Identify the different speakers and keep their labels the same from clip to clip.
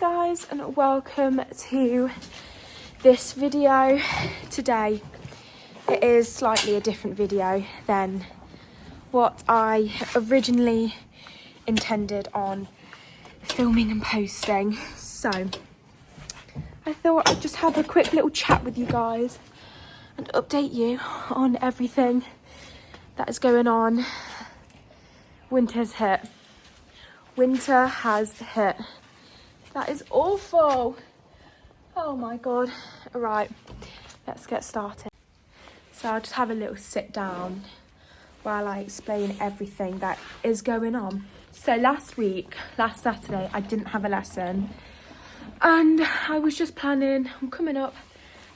Speaker 1: Guys, and welcome to this video. Today it is slightly a different video than what I originally intended on filming and posting, so I thought I'd just have a quick little chat with you guys and update you on everything that is going on. Winter has hit. That is awful. Oh my god. Right, let's get started. So I'll just have a little sit down while I explain everything that is going on. So last Saturday, I didn't have a lesson, and I was just planning on coming up,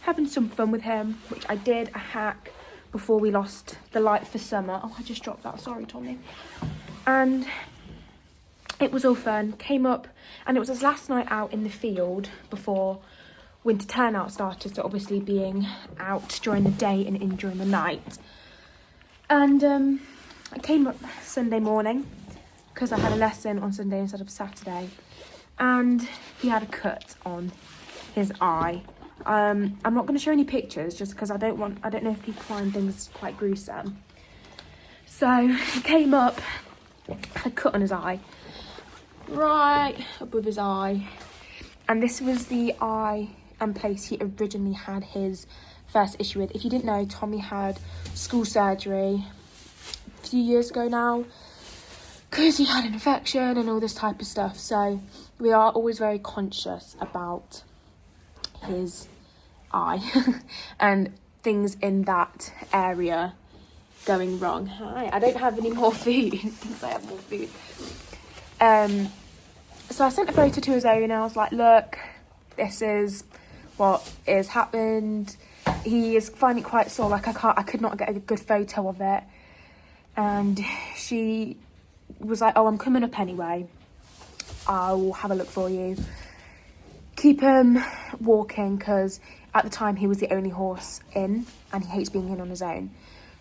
Speaker 1: having some fun with him, which I did a hack before we lost the light for summer. Oh, I just dropped that, sorry Tommy. And it was all fun. Came up, and it was his last night out in the field before winter turnout started, so obviously being out during the day and in during the night. And I came up Sunday morning because I had a lesson on Sunday instead of Saturday, and he had a cut on his eye. I'm not going to show any pictures just because I don't know if people find things quite gruesome. So he came up, had a cut on his eye, right above his eye, and this was the eye and place he originally had his first issue with. If you didn't know, Tommy had school surgery a few years ago now because he had an infection and all this type of stuff, so we are always very conscious about his eye and things in that area going wrong. Hi, I don't have any more food. Thinks I have more food. So I sent a photo to his owner. I was like, look, this is what is happened. He is finding it quite sore, like I could not get a good photo of it. And she was like, oh, I'm coming up anyway. I'll have a look for you. Keep him walking, because at the time he was the only horse in and he hates being in on his own.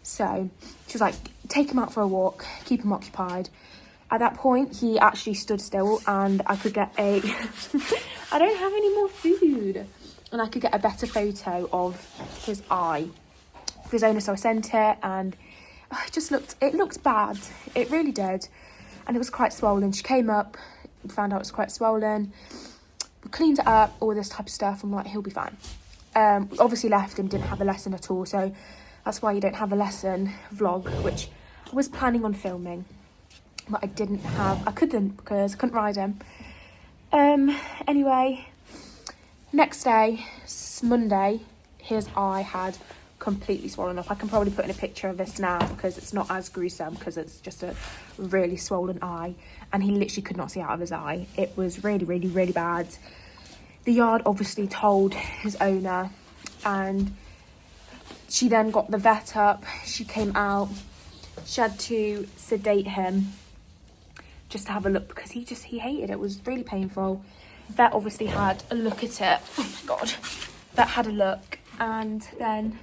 Speaker 1: So she was like, take him out for a walk, keep him occupied. At that point, he actually stood still, and I could get I don't have any more food. And I could get a better photo of his eye for his owner. So I sent it, and it looked bad. It really did. And it was quite swollen. She came up, found out it was quite swollen. We cleaned it up, all this type of stuff. I'm like, he'll be fine. We obviously left him, didn't have a lesson at all. So that's why you don't have a lesson vlog, which I was planning on filming. But I couldn't because I couldn't ride him. Anyway, next day, Monday, his eye had completely swollen up. I can probably put in a picture of this now because it's not as gruesome, because it's just a really swollen eye, and he literally could not see out of his eye. It was really, really, really bad. The yard obviously told his owner, and she then got the vet up. She came out. She had to sedate him just to have a look, because he hated it. It was really painful. Vet obviously had a look at it. Oh my god. Vet had a look, and then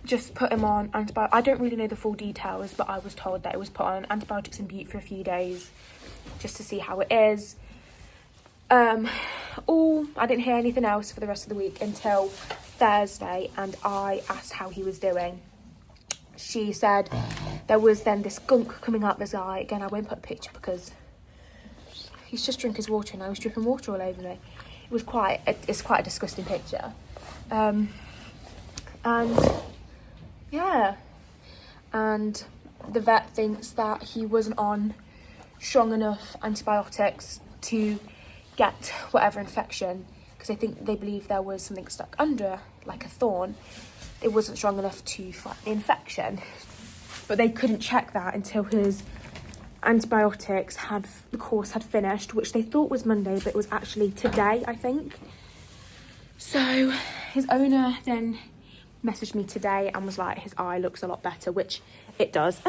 Speaker 1: just put him on antibiotics. I don't really know the full details, but I was told that it was put on antibiotics and Bute for a few days just to see how it is. I didn't hear anything else for the rest of the week until Thursday, and I asked how he was doing. She said there was then this gunk coming out of his eye. Again, I won't put a picture because he's just drinking his water and I was dripping water all over me. It's quite a disgusting picture. And yeah, and the vet thinks that he wasn't on strong enough antibiotics to get whatever infection, because they believe there was something stuck under, like a thorn. It wasn't strong enough to fight the infection, but they couldn't check that until his antibiotics the course had finished, which they thought was Monday, but it was actually today, I think. So his owner then messaged me today and was like, his eye looks a lot better, which it does.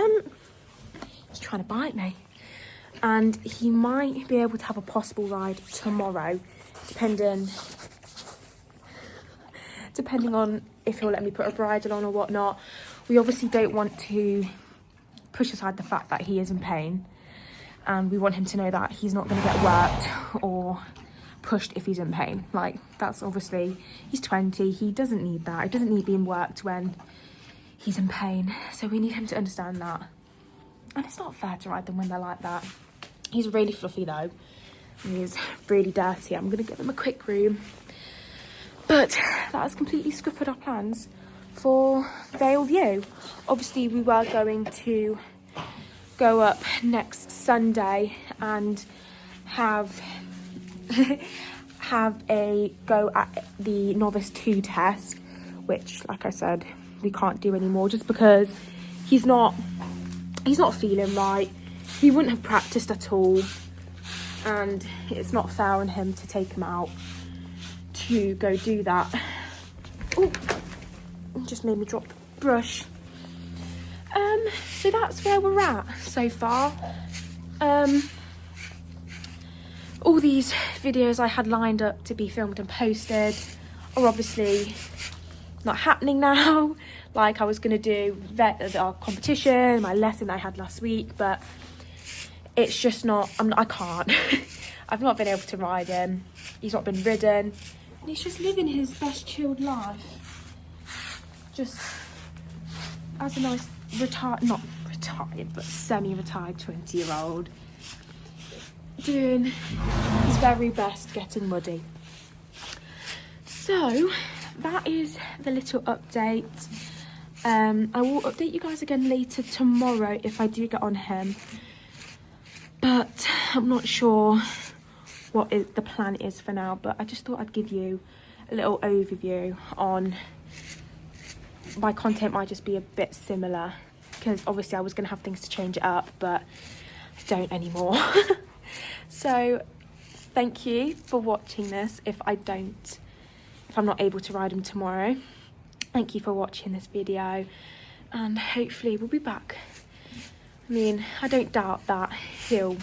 Speaker 1: He's trying to bite me. And he might be able to have a possible ride tomorrow, depending on if he'll let me put a bridle on or whatnot. We obviously don't want to push aside the fact that he is in pain. and we want him to know that he's not going to get worked or pushed if he's in pain. Like, that's obviously, he's 20, he doesn't need that. He doesn't need being worked when he's in pain. So we need him to understand that. And it's not fair to ride them when they're like that. He's really fluffy though. He's really dirty. I'm going to give him a quick room. But that has completely scuppered our plans for Vale View. Obviously, we were going to go up next Sunday and have a go at the Novice 2 test, which, like I said, we can't do anymore just because he's not feeling right. He wouldn't have practiced at all, and it's not fair on him to take him out to go do that. Oh, just made me drop the brush. So that's where we're at so far. All these videos I had lined up to be filmed and posted are obviously not happening now. Like, I was going to do our competition, my lesson I had last week, but it's just not, I can't. I've not been able to ride him. He's not been ridden. And he's just living his best chilled life. Just as a nice not retired, but semi-retired 20-year-old. Doing his very best, getting muddy. So that is the little update. I will update you guys again later tomorrow if I do get on him, but I'm not sure what the plan is for now. But I just thought I'd give you a little overview on my content. Might just be a bit similar because obviously I was going to have things to change it up, but I don't anymore. So thank you for watching this. If I'm not able to ride him tomorrow, thank you for watching this video, and hopefully we'll be back. I mean, I don't doubt that he'll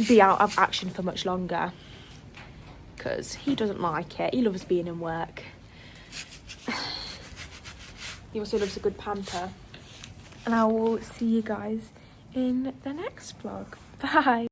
Speaker 1: be out of action for much longer because he doesn't like it. He loves being in work. He also loves a good pamper. And I will see you guys in the next vlog. Bye.